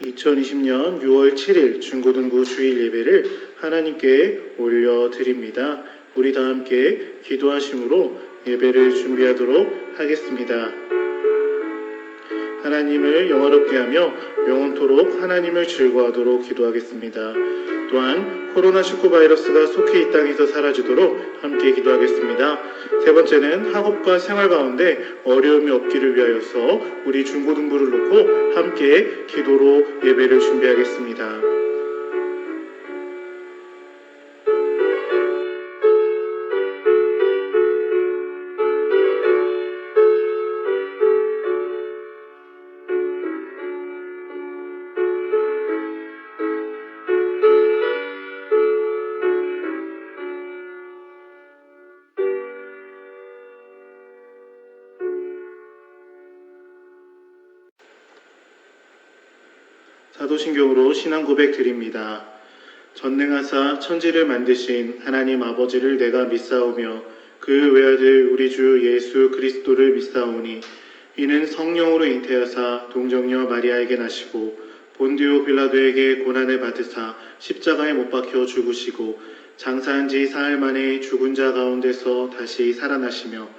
2020년 6월 7일 중고등부 주일 예배를 하나님께 올려드립니다. 우리 다 함께 기도하심으로 예배를 준비하도록 하겠습니다. 하나님을 영화롭게 하며 영원토록 하나님을 즐거워하도록 기도하겠습니다. 또한 코로나19 바이러스가 속히 이 땅에서 사라지도록 함께 기도하겠습니다. 세 번째는 학업과 생활 가운데 어려움이 없기를 위하여서 우리 중고등부를 놓고 함께 기도로 예배를 준비하겠습니다. 사도신경으로 신앙 고백 드립니다. 전능하사 천지를 만드신 하나님 아버지를 내가 믿사오며 그 외아들 우리 주 예수 그리스도를 믿사오니 이는 성령으로 잉태하사 동정녀 마리아에게 나시고 본디오 빌라도에게 고난을 받으사 십자가에 못 박혀 죽으시고 장사한 지 사흘 만에 죽은 자 가운데서 다시 살아나시며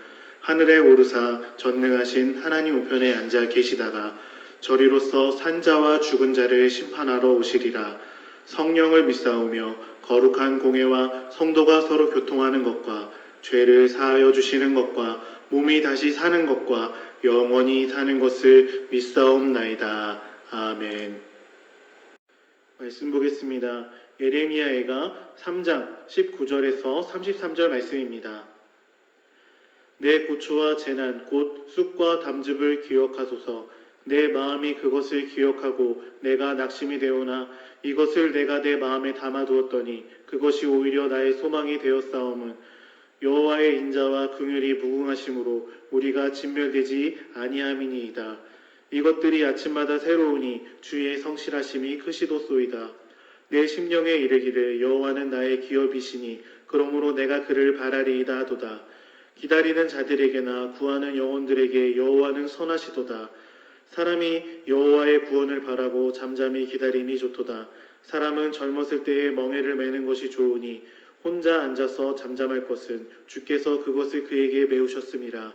하늘에 오르사 전능하신 하나님 우편에 앉아 계시다가 저리로서 산자와 죽은 자를 심판하러 오시리라. 성령을 믿사오며 거룩한 공회와 성도가 서로 교통하는 것과 죄를 사하여 주시는 것과 몸이 다시 사는 것과 영원히 사는 것을 믿사옵나이다. 아멘. 말씀 보겠습니다. 예레미야애가 3장 19절에서 33절 말씀입니다. 내 고초와 재난 곧 쑥과 담즙을 기억하소서. 내 마음이 그것을 기억하고 내가 낙심이 되오나 이것을 내가 내 마음에 담아두었더니 그것이 오히려 나의 소망이 되었사옴은 여호와의 인자와 긍휼이 무궁하심으로 우리가 진멸되지 아니함이니이다. 이것들이 아침마다 새로우니 주의 성실하심이 크시도소이다. 내 심령에 이르기를 여호와는 나의 기업이시니 그러므로 내가 그를 바라리이다 하도다. 기다리는 자들에게나 구하는 영혼들에게 여호와는 선하시도다. 사람이 여호와의 구원을 바라고 잠잠히 기다리니 좋도다. 사람은 젊었을 때에 멍에를 매는 것이 좋으니 혼자 앉아서 잠잠할 것은 주께서 그것을 그에게 메우셨음이라.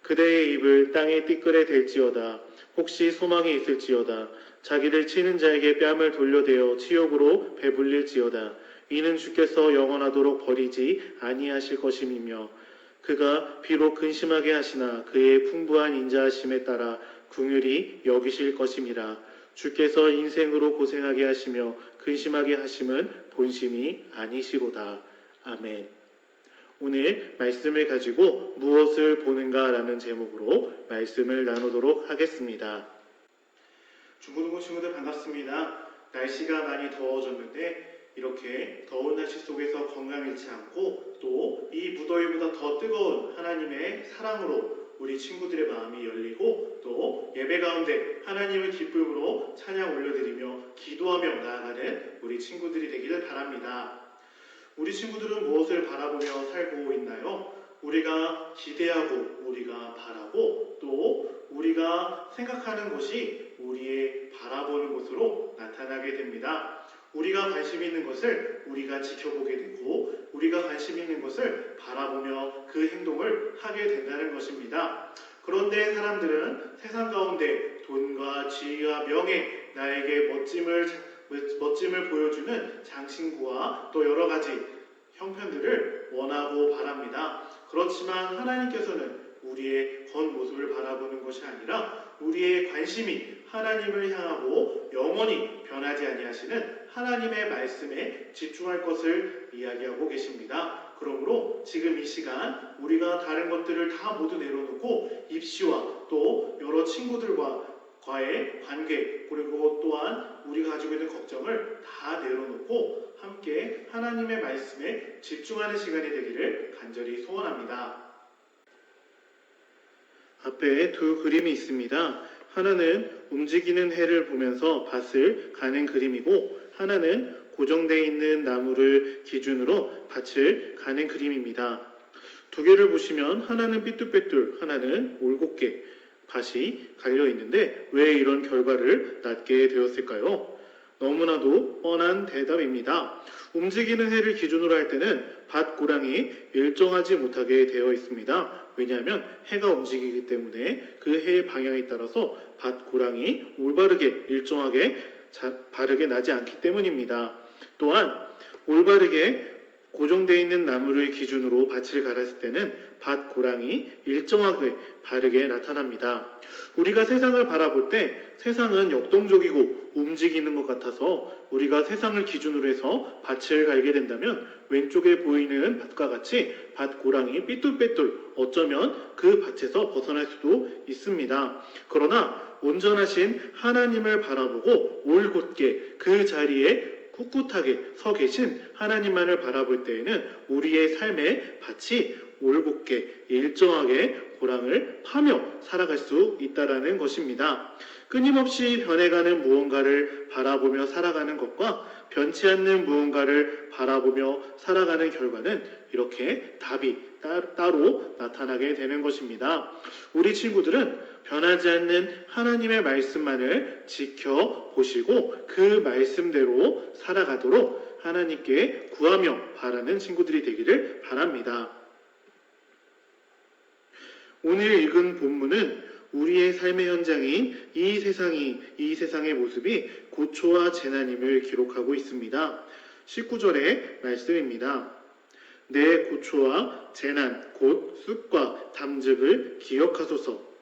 그대의 입을 땅에 띠끌에 댈지어다. 혹시 소망이 있을지어다. 자기를 치는 자에게 뺨을 돌려대어 치욕으로 배불릴지어다. 이는 주께서 영원하도록 버리지 아니하실 것임이며 그가 비록 근심하게 하시나 그의 풍부한 인자하심에 따라 긍휼히 여기실 것임이라. 주께서 인생으로 고생하게 하시며 근심하게 하심은 본심이 아니시로다. 아멘. 오늘 말씀을 가지고 무엇을 보는가라는 제목으로 말씀을 나누도록 하겠습니다. 중고등부 친구들 반갑습니다. 날씨가 많이 더워졌는데 이렇게 더운 날씨 속에서 건강 잃지 않고 또 이 무더위보다 더 뜨거운 하나님의 사랑으로 우리 친구들의 마음이 열리고 또 예배 가운데 하나님을 기쁨으로 찬양 올려드리며 기도하며 나아가는 우리 친구들이 되기를 바랍니다. 우리 친구들은 무엇을 바라보며 살고 있나요? 우리가 기대하고 우리가 바라고 또 우리가 생각하는 것이 우리의 바라보는 것으로 나타나게 됩니다. 우리가 관심 있는 것을 우리가 지켜보게 되고 우리가 관심 있는 것을 바라보며 그 행동을 하게 된다는 것입니다. 그런데 사람들은 세상 가운데 돈과 지위와 명예, 나에게 멋짐을 보여주는 장신구와 또 여러 가지 형편들을 원하고 바랍니다. 그렇지만 하나님께서는 우리의 겉모습을 바라보는 것이 아니라 우리의 관심이 하나님을 향하고 영원히 변하지 아니하시는 하나님의 말씀에 집중할 것을 이야기하고 계십니다. 그러므로 지금 이 시간 우리가 다른 것들을 다 모두 내려놓고 입시와 또 여러 친구들과의 관계 그리고 또한 우리가 가지고 있는 걱정을 다 내려놓고 함께 하나님의 말씀에 집중하는 시간이 되기를 간절히 소원합니다. 앞에 두 그림이 있습니다. 하나는 움직이는 해를 보면서 밭을 가는 그림이고 하나는 고정되어 있는 나무를 기준으로 밭을 가는 그림입니다. 두 개를 보시면 하나는 삐뚤빼뚤, 하나는 올곧게 밭이 갈려 있는데 왜 이런 결과를 낳게 되었을까요? 너무나도 뻔한 대답입니다. 움직이는 해를 기준으로 할 때는 밭 고랑이 일정하지 못하게 되어 있습니다. 왜냐하면 해가 움직이기 때문에 그 해의 방향에 따라서 밭 고랑이 올바르게 일정하게 바르게 나지 않기 때문입니다. 또한 올바르게 고정되어 있는 나무를 기준으로 밭을 갈았을 때는 밭 고랑이 일정하게 바르게 나타납니다. 우리가 세상을 바라볼 때 세상은 역동적이고 움직이는 것 같아서 우리가 세상을 기준으로 해서 밭을 갈게 된다면 왼쪽에 보이는 밭과 같이 밭 고랑이 삐뚤빼뚤 어쩌면 그 밭에서 벗어날 수도 있습니다. 그러나 온전하신 하나님을 바라보고 올곧게 그 자리에 꿋꿋하게 서 계신 하나님만을 바라볼 때에는 우리의 삶의 밭이 올곧게 일정하게 고랑을 파며 살아갈 수 있다라는 것입니다. 끊임없이 변해가는 무언가를 바라보며 살아가는 것과 변치 않는 무언가를 바라보며 살아가는 결과는 이렇게 답이 따로 나타나게 되는 것입니다. 우리 친구들은 변하지 않는 하나님의 말씀만을 지켜보시고 그 말씀대로 살아가도록 하나님께 구하며 바라는 친구들이 되기를 바랍니다. 오늘 읽은 본문은 우리의 삶의 현장인 이 세상의 모습이 고초와 재난임을 기록하고 있습니다. 19절의 말씀입니다. 내 고초와 재난 곧 쑥과 담즙을 기억하소서.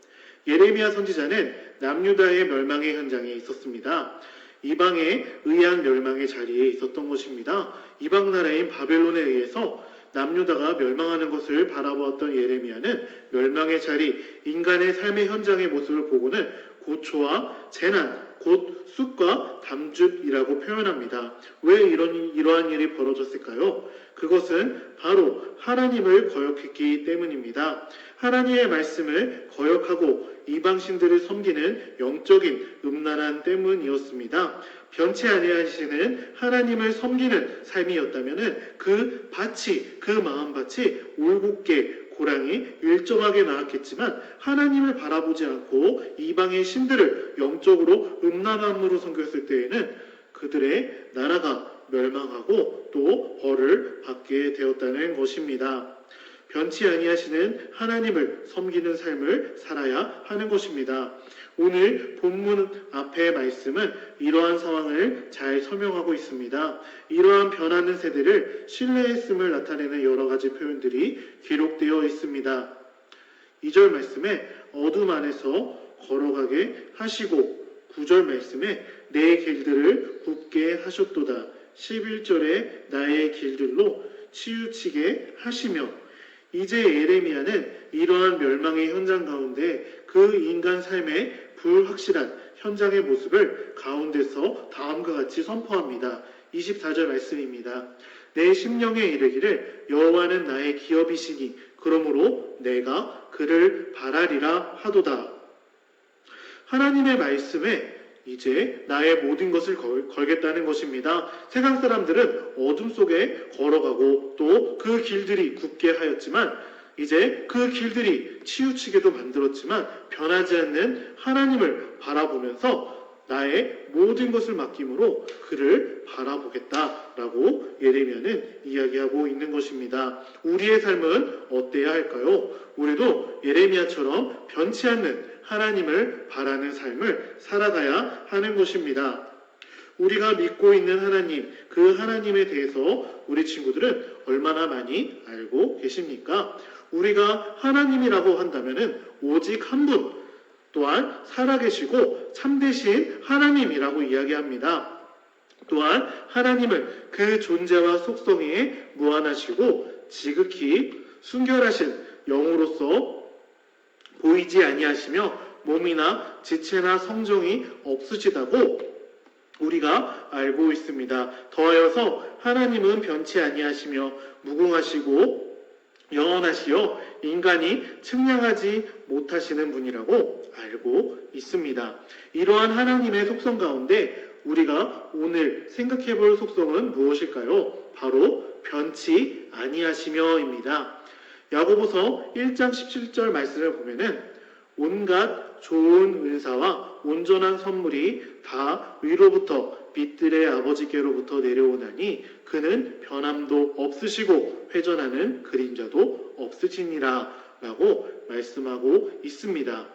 예레미야 선지자는 남유다의 멸망의 현장에 있었습니다. 이방의 의한 멸망의 자리에 있었던 것입니다. 이방 나라인 바벨론에 의해서 남유다가 멸망하는 것을 바라보았던 예레미야는 멸망의 자리, 인간의 삶의 현장의 모습을 보고는 고초와 재난, 곧 쑥과 담즙이라고 표현합니다. 왜 이러한 일이 벌어졌을까요? 그것은 바로 하나님을 거역했기 때문입니다. 하나님의 말씀을 거역하고 이방신들을 섬기는 영적인 음란한 때문이었습니다. 변치 아니하시는 하나님을 섬기는 삶이었다면 그 밭이, 그 마음밭이 올곧게 고랑이 일정하게 나왔겠지만 하나님을 바라보지 않고 이방의 신들을 영적으로 음란함으로 섬겼을 때에는 그들의 나라가 멸망하고 또 벌을 받게 되었다는 것입니다. 변치 아니하시는 하나님을 섬기는 삶을 살아야 하는 것입니다. 오늘 본문 앞의 말씀은 이러한 상황을 잘 설명하고 있습니다. 이러한 변하는 세대를 신뢰했음을 나타내는 여러 가지 표현들이 기록되어 있습니다. 2절 말씀에 어둠 안에서 걸어가게 하시고 9절 말씀에 내 길들을 굽게 하셨도다. 11절에 나의 길들로 치우치게 하시며 이제 예레미야는 이러한 멸망의 현장 가운데 그 인간 삶의 불확실한 현장의 모습을 가운데서 다음과 같이 선포합니다. 24절 말씀입니다. 내 심령에 이르기를 여호와는 나의 기업이시니 그러므로 내가 그를 바라리라 하도다. 하나님의 말씀에 이제 나의 모든 것을 걸겠다는 것입니다. 세상 사람들은 어둠 속에 걸어가고 또 그 길들이 굽게 하였지만 이제 그 길들이 치우치게도 만들었지만 변하지 않는 하나님을 바라보면서 나의 모든 것을 맡김으로 그를 바라보겠다라고 예레미야는 이야기하고 있는 것입니다. 우리의 삶은 어때야 할까요? 우리도 예레미야처럼 변치 않는 하나님을 바라는 삶을 살아가야 하는 것입니다. 우리가 믿고 있는 하나님, 그 하나님에 대해서 우리 친구들은 얼마나 많이 알고 계십니까? 우리가 하나님이라고 한다면 오직 한 분, 또한 살아계시고 참되신 하나님이라고 이야기합니다. 또한 하나님은 그 존재와 속성에 무한하시고 지극히 순결하신 영으로서 보이지 아니하시며 몸이나 지체나 성정이 없으시다고 우리가 알고 있습니다. 더하여서 하나님은 변치 아니하시며 무궁하시고 영원하시어 인간이 측량하지 못하시는 분이라고 알고 있습니다. 이러한 하나님의 속성 가운데 우리가 오늘 생각해 볼 속성은 무엇일까요? 바로 변치 아니하시며입니다. 야고보서 1장 17절 말씀을 보면은 온갖 좋은 은사와 온전한 선물이 다 위로부터 빛들의 아버지께로부터 내려오나니 그는 변함도 없으시고 회전하는 그림자도 없으시니라 라고 말씀하고 있습니다.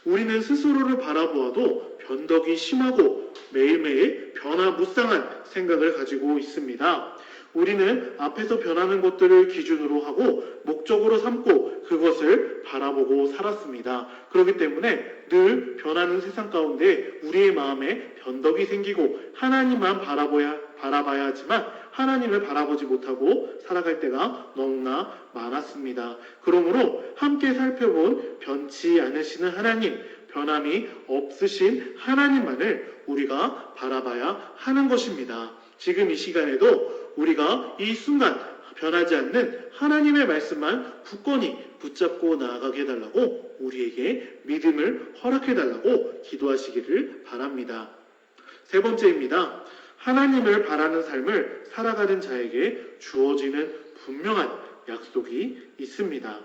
우리는 스스로를 바라보아도 변덕이 심하고 매일매일 변화무쌍한 생각을 가지고 있습니다. 우리는 앞에서 변하는 것들을 기준으로 하고 목적으로 삼고 그것을 바라보고 살았습니다. 그렇기 때문에 늘 변하는 세상 가운데 우리의 마음에 변덕이 생기고 하나님만 바라봐야 하지만 하나님을 바라보지 못하고 살아갈 때가 너무나 많았습니다. 그러므로 함께 살펴본 변치 않으시는 하나님, 변함이 없으신 하나님만을 우리가 바라봐야 하는 것입니다. 지금 이 시간에도 우리가 이 순간 변하지 않는 하나님의 말씀만 굳건히 붙잡고 나아가게 해달라고 우리에게 믿음을 허락해달라고 기도하시기를 바랍니다. 세 번째입니다. 하나님을 바라는 삶을 살아가는 자에게 주어지는 분명한 약속이 있습니다.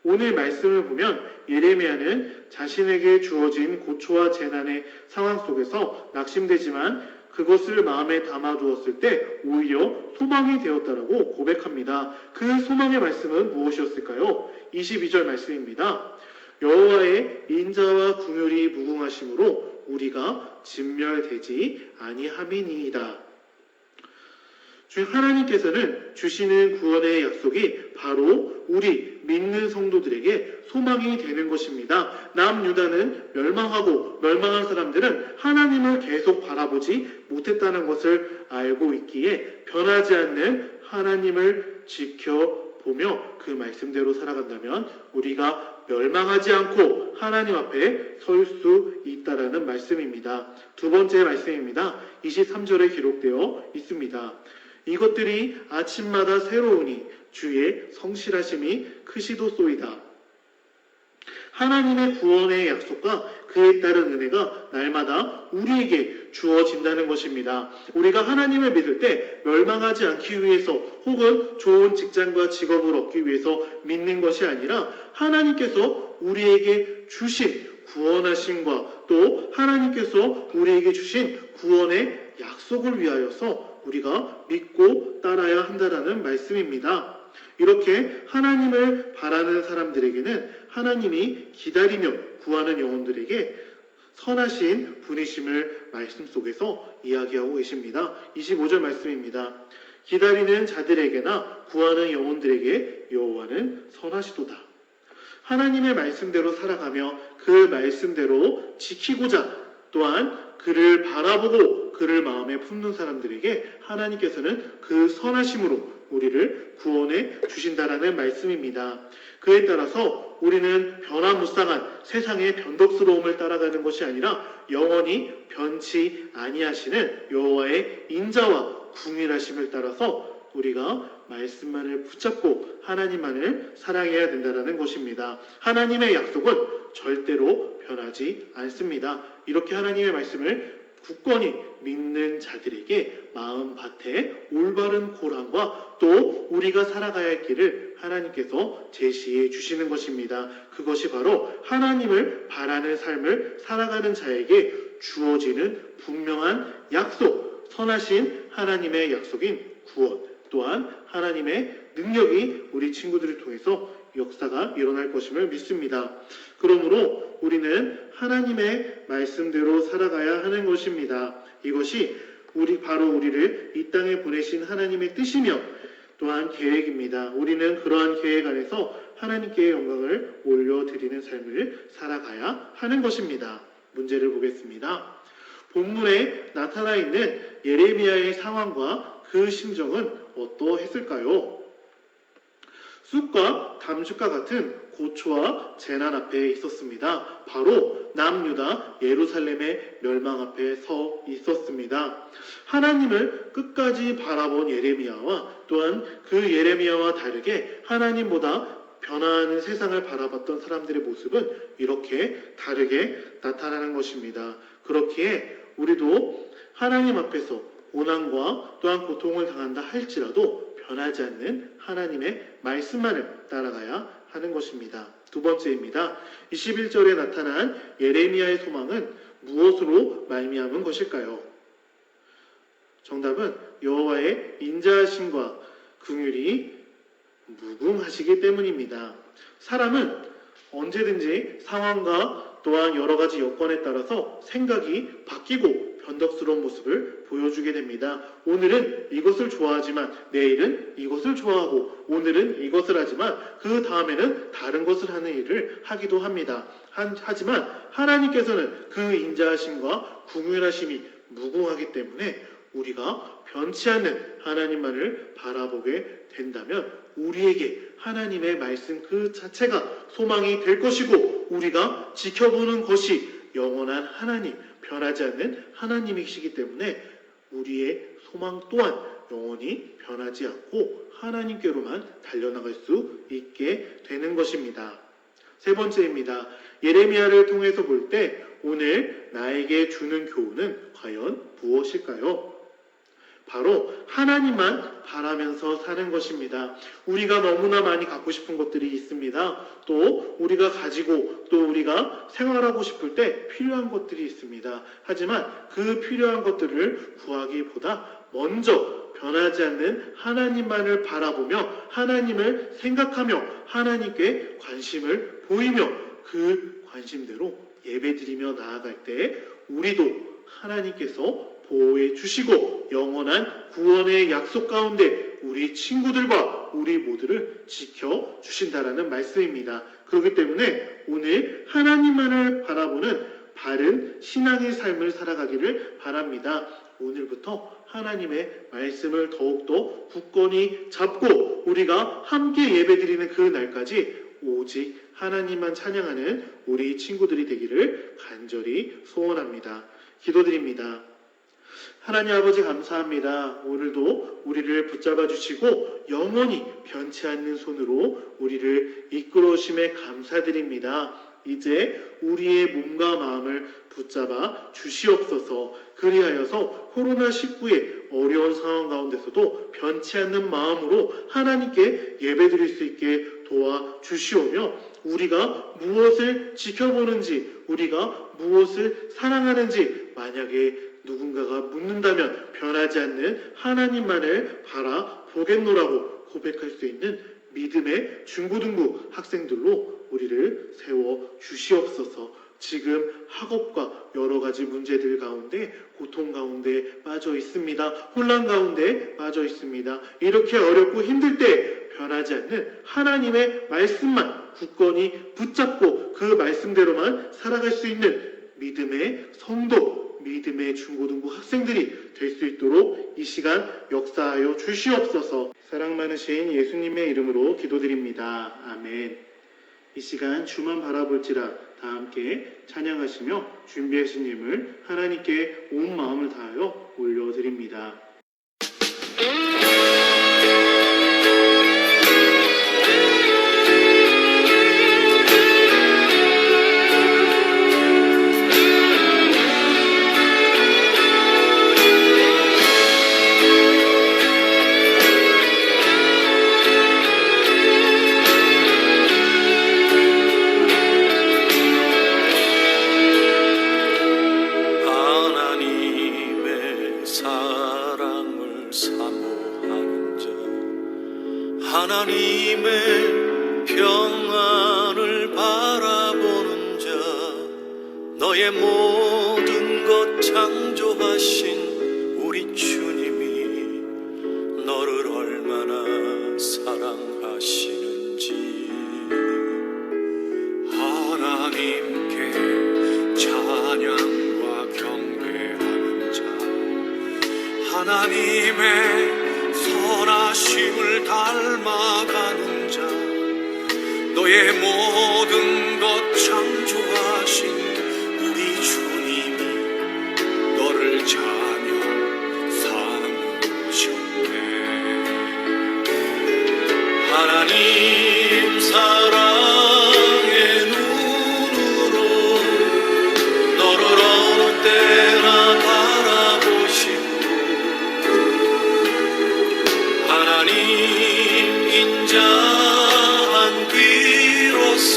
오늘 말씀을 보면 예레미야는 자신에게 주어진 고초와 재난의 상황 속에서 낙심되지만 그것을 마음에 담아두었을 때 오히려 소망이 되었다라고 고백합니다. 그 소망의 말씀은 무엇이었을까요? 22절 말씀입니다. 여호와의 인자와 긍휼이 무궁하심으로 우리가 진멸되지 아니함이니이다. 하나님께서는 주시는 구원의 약속이 바로 우리 믿는 성도들에게 소망이 되는 것입니다. 남유다는 멸망하고 멸망한 사람들은 하나님을 계속 바라보지 못했다는 것을 알고 있기에 변하지 않는 하나님을 지켜보며 그 말씀대로 살아간다면 우리가 멸망하지 않고 하나님 앞에 설 수 있다라는 말씀입니다. 두 번째 말씀입니다. 23절에 기록되어 있습니다. 이것들이 아침마다 새로우니 주의 성실하심이 크시도소이다. 하나님의 구원의 약속과 그에 따른 은혜가 날마다 우리에게 주어진다는 것입니다. 우리가 하나님을 믿을 때 멸망하지 않기 위해서 혹은 좋은 직장과 직업을 얻기 위해서 믿는 것이 아니라 하나님께서 우리에게 주신 구원하심과 또 하나님께서 우리에게 주신 구원의 약속을 위하여서 우리가 믿고 따라야 한다라는 말씀입니다. 이렇게 하나님을 바라는 사람들에게는 하나님이 기다리며 구하는 영혼들에게 선하신 분이심을 말씀 속에서 이야기하고 계십니다. 25절 말씀입니다. 기다리는 자들에게나 구하는 영혼들에게 여호와는 선하시도다. 하나님의 말씀대로 살아가며 그 말씀대로 지키고자 또한 그를 바라보고 그를 마음에 품는 사람들에게 하나님께서는 그 선하심으로 우리를 구원해 주신다라는 말씀입니다. 그에 따라서 우리는 변화무쌍한 세상의 변덕스러움을 따라가는 것이 아니라 영원히 변치 아니하시는 여호와의 인자와 궁일하심을 따라서 우리가 말씀만을 붙잡고 하나님만을 사랑해야 된다는 것입니다. 하나님의 약속은 절대로 변하지 않습니다. 이렇게 하나님의 말씀을 굳건히 믿는 자들에게 마음밭에 올바른 고랑과 또 우리가 살아가야 할 길을 하나님께서 제시해 주시는 것입니다. 그것이 바로 하나님을 바라는 삶을 살아가는 자에게 주어지는 분명한 약속, 선하신 하나님의 약속인 구원, 또한 하나님의 능력이 우리 친구들을 통해서 역사가 일어날 것임을 믿습니다. 그러므로 우리는 하나님의 말씀대로 살아가야 하는 것입니다. 이것이 바로 우리를 이 땅에 보내신 하나님의 뜻이며 또한 계획입니다. 우리는 그러한 계획 안에서 하나님께 영광을 올려드리는 삶을 살아가야 하는 것입니다. 문제를 보겠습니다. 본문에 나타나 있는 예레미야의 상황과 그 심정은 어떠했을까요? 쑥과 담즙과 같은 고초와 재난 앞에 있었습니다. 바로 남유다 예루살렘의 멸망 앞에 서 있었습니다. 하나님을 끝까지 바라본 예레미야와 또한 그 예레미야와 다르게 하나님보다 변화하는 세상을 바라봤던 사람들의 모습은 이렇게 다르게 나타나는 것입니다. 그렇기에 우리도 하나님 앞에서 고난과 또한 고통을 당한다 할지라도 변하지 않는 하나님의 말씀만을 따라가야 하는 것입니다. 두 번째입니다. 21절에 나타난 예레미야의 소망은 무엇으로 말미암은 것일까요? 정답은 여호와의 인자하심과 긍휼이 무궁하시기 때문입니다. 사람은 언제든지 상황과 또한 여러 가지 여건에 따라서 생각이 바뀌고 변덕스러운 모습을 보여주게 됩니다. 오늘은 이것을 좋아하지만 내일은 이것을 좋아하고, 오늘은 이것을 하지만 그 다음에는 다른 것을 하는 일을 하기도 합니다. 하지만 하나님께서는 그 인자하심과 긍휼하심이 무궁하기 때문에 우리가 변치 않는 하나님만을 바라보게 된다면 우리에게 하나님의 말씀 그 자체가 소망이 될 것이고, 우리가 지켜보는 것이 영원한 하나님, 변하지 않는 하나님이시기 때문에 우리의 소망 또한 영원히 변하지 않고 하나님께로만 달려나갈 수 있게 되는 것입니다. 세 번째입니다. 예레미야를 통해서 볼 때 오늘 나에게 주는 교훈은 과연 무엇일까요? 바로 하나님만 바라면서 사는 것입니다. 우리가 너무나 많이 갖고 싶은 것들이 있습니다. 또 우리가 가지고 또 우리가 생활하고 싶을 때 필요한 것들이 있습니다. 하지만 그 필요한 것들을 구하기보다 먼저 변하지 않는 하나님만을 바라보며 하나님을 생각하며 하나님께 관심을 보이며 그 관심대로 예배드리며 나아갈 때 우리도 하나님께서 보호해 주시고 영원한 구원의 약속 가운데 우리 친구들과 우리 모두를 지켜주신다라는 말씀입니다. 그렇기 때문에 오늘 하나님만을 바라보는 바른 신앙의 삶을 살아가기를 바랍니다. 오늘부터 하나님의 말씀을 더욱더 굳건히 잡고 우리가 함께 예배드리는 그 날까지 오직 하나님만 찬양하는 우리 친구들이 되기를 간절히 소원합니다. 기도드립니다. 하나님 아버지 감사합니다. 오늘도 우리를 붙잡아 주시고 영원히 변치 않는 손으로 우리를 이끌어 주심에 감사드립니다. 이제 우리의 몸과 마음을 붙잡아 주시옵소서. 그리하여서 코로나19의 어려운 상황 가운데서도 변치 않는 마음으로 하나님께 예배드릴 수 있게 도와주시오며 우리가 무엇을 지켜보는지, 우리가 무엇을 사랑하는지 만약에 누군가가 묻는다면 변하지 않는 하나님만을 바라보겠노라고 고백할 수 있는 믿음의 중고등부 학생들로 우리를 세워 주시옵소서. 지금 학업과 여러 가지 문제들 가운데 고통 가운데 빠져 있습니다. 혼란 가운데 빠져 있습니다. 이렇게 어렵고 힘들 때 변하지 않는 하나님의 말씀만 굳건히 붙잡고 그 말씀대로만 살아갈 수 있는 믿음의 성도, 믿음의 중고등부 학생들이 될 수 있도록 이 시간 역사하여 주시옵소서. 사랑 많으신 예수님의 이름으로 기도드립니다. 아멘. 이 시간 주만 바라볼지라 다 함께 찬양하시며 준비하신 예물 하나님께 온 마음을 다하여 올려드립니다. 하나님의 평안을 바라보는 자, 너의 모든 것 창조하신 우리 주님이 너를 얼마나 사랑하시는지 하나님께 찬양과 경배하는 자, 하나님의 선하심을 닮아가는 자, 너의 모든 것 창조하신 우리 주님이 너를 자녀 삼으셨네. 하나님 사랑의 눈으로 너를 어느 때나 바라보시고 하나님 인자한 귀로서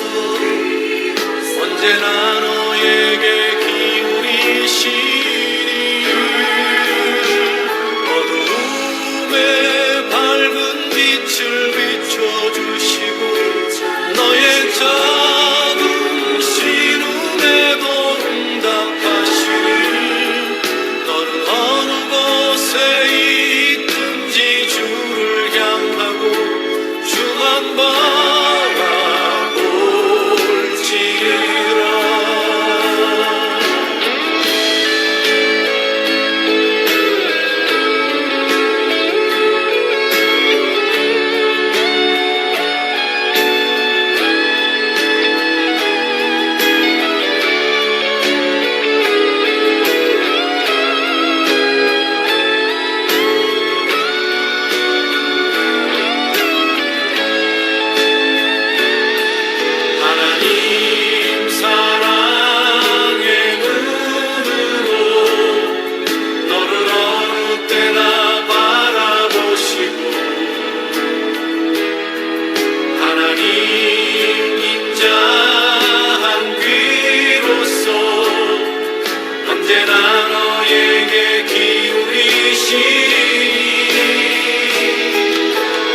언제나 너에게 기울이시니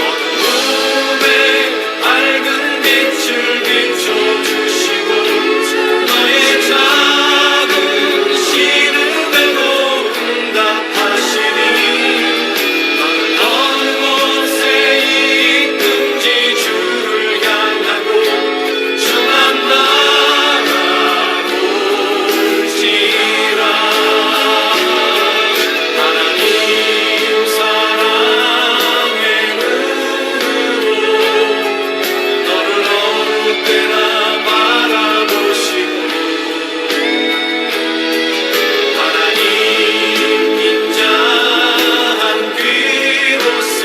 어두움에 밝은 빛을 비춰주시고 너의 작은 시름에도 응답하시니 너는 어느 곳에 있든지 주를 향하고 주만 바라볼지라. 하나님 사랑의 눈으로 너를 어느 때나 바라보시고 하나님 인자한 귀로써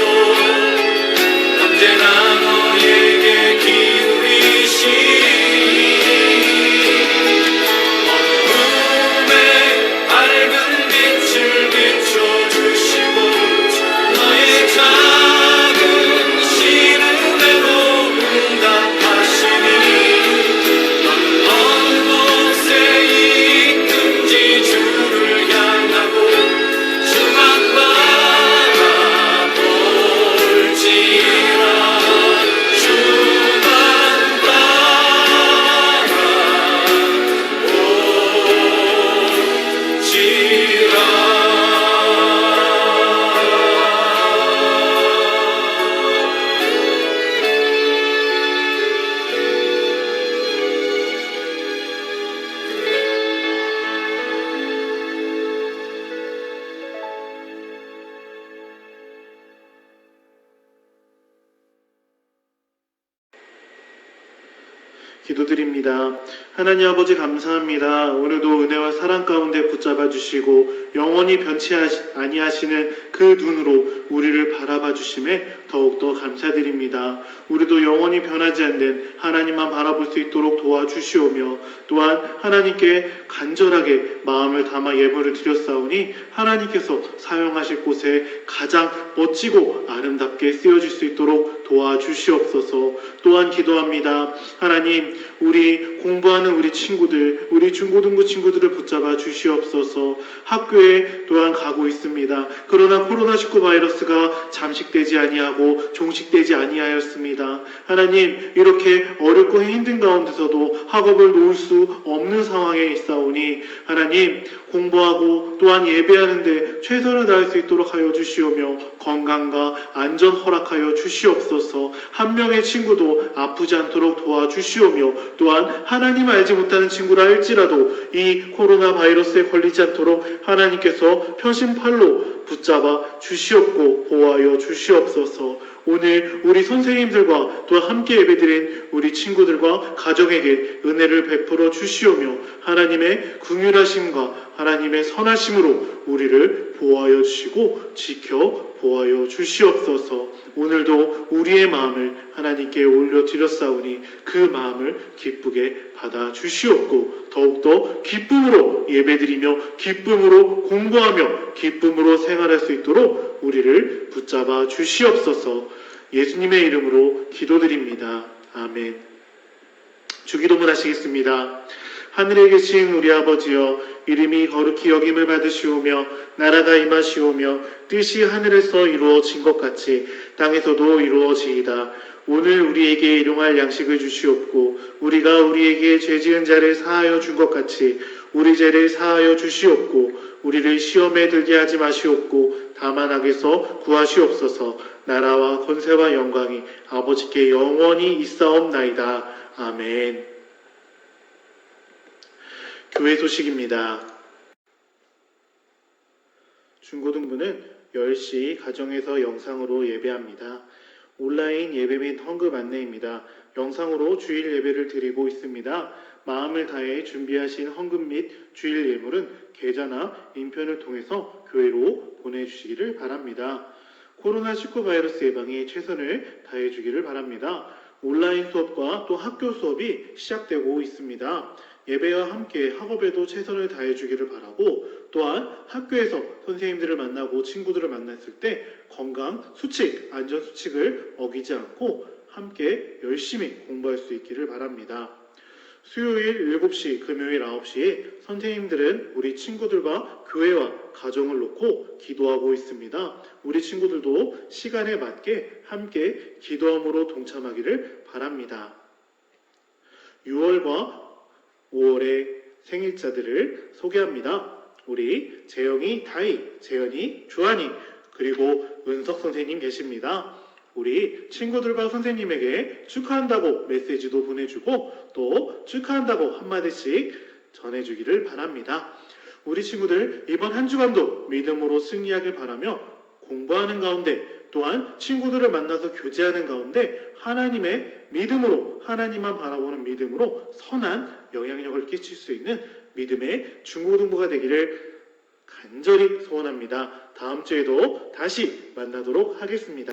언제나 너에게 기울이시니 어두움에 밝은 빛을 비춰주시고 너의 작은 시름에도 응답하시니 너는 어느 곳에 있든지 주를 향하고 주만 바라볼지라. 주만 기도드립니다. 하나님 아버지 감사합니다. 오늘도 은혜와 사랑 가운데 붙잡아 주시고 영원히 변치 아니하시는 그 눈으로 우리를 바라봐 주심에 더욱더 감사드립니다. 우리도 영원히 변하지 않는 하나님만 바라볼 수 있도록 도와주시오며 또한 하나님께 간절하게 마음을 담아 예물을 드렸사오니 하나님께서 사용하실 곳에 가장 멋지고 아름답게 쓰여질 수 있도록 도와주시옵소서. 또한 기도합니다. 하나님, 우리 공부하는 우리 친구들, 우리 중고등부 친구들을 붙잡아 주시옵소서. 학교에 또한 가고 있습니다. 그러나 코로나19 바이러스가 잠식되지 아니하고 종식되지 아니하였습니다. 하나님, 이렇게 어렵고 힘든 가운데서도 학업을 놓을 수 없는 상황에 있사오니 하나님, 공부하고 또한 예배하는데 최선을 다할 수 있도록 하여 주시오며 건강과 안전 허락하여 주시옵소서. 한 명의 친구도 아프지 않도록 도와주시오며 또한 하나님 알지 못하는 친구라 할지라도 이 코로나 바이러스에 걸리지 않도록 하나님께서 펴신팔로 붙잡아 주시옵고 보호하여 주시옵소서. 오늘 우리 선생님들과 또 함께 예배드린 우리 친구들과 가정에게 은혜를 베풀어 주시오며 하나님의 긍휼하심과 하나님의 선하심으로 우리를 보호하여 주시고 지켜 보호하여 주시옵소서. 오늘도 우리의 마음을 하나님께 올려드렸사오니 그 마음을 기쁘게 받아 주시옵고 더욱더 기쁨으로 예배드리며 기쁨으로 공부하며 기쁨으로 생활할 수 있도록 우리를 붙잡아 주시옵소서. 예수님의 이름으로 기도드립니다. 아멘. 주기도문 하시겠습니다. 하늘에 계신 우리 아버지여, 이름이 거룩히 여김을 받으시오며 나라가 임하시오며 뜻이 하늘에서 이루어진 것 같이 땅에서도 이루어지이다. 오늘 우리에게 일용할 양식을 주시옵고 우리가 우리에게 죄 지은 자를 사하여 준 것 같이 우리 죄를 사하여 주시옵고 우리를 시험에 들게 하지 마시옵고 다만 악에서 구하시옵소서. 나라와 권세와 영광이 아버지께 영원히 있사옵나이다. 아멘. 교회 소식입니다. 중고등부는 10시 가정에서 영상으로 예배합니다. 온라인 예배 및 헌금 안내입니다. 영상으로 주일 예배를 드리고 있습니다. 마음을 다해 준비하신 헌금 및 주일 예물은 계좌나 인편을 통해서 교회로 보내주시기를 바랍니다. 코로나19 바이러스 예방에 최선을 다해주기를 바랍니다. 온라인 수업과 또 학교 수업이 시작되고 있습니다. 예배와 함께 학업에도 최선을 다해주기를 바라고 또한 학교에서 선생님들을 만나고 친구들을 만났을 때 건강 수칙, 안전 수칙을 어기지 않고 함께 열심히 공부할 수 있기를 바랍니다. 수요일 7시, 금요일 9시에 선생님들은 우리 친구들과 교회와 가정을 놓고 기도하고 있습니다. 우리 친구들도 시간에 맞게 함께 기도함으로 동참하기를 바랍니다. 6월과 5월의 생일자들을 소개합니다. 우리 재영이, 다희, 재현이, 주한이, 그리고 은석 선생님 계십니다. 우리 친구들과 선생님에게 축하한다고 메시지도 보내주고 또 축하한다고 한마디씩 전해주기를 바랍니다. 우리 친구들 이번 한 주간도 믿음으로 승리하길 바라며 공부하는 가운데 또한 친구들을 만나서 교제하는 가운데 하나님의 믿음으로, 하나님만 바라보는 믿음으로 선한 영향력을 끼칠 수 있는 믿음의 중고등부가 되기를 간절히 소원합니다. 다음 주에도 다시 만나도록 하겠습니다.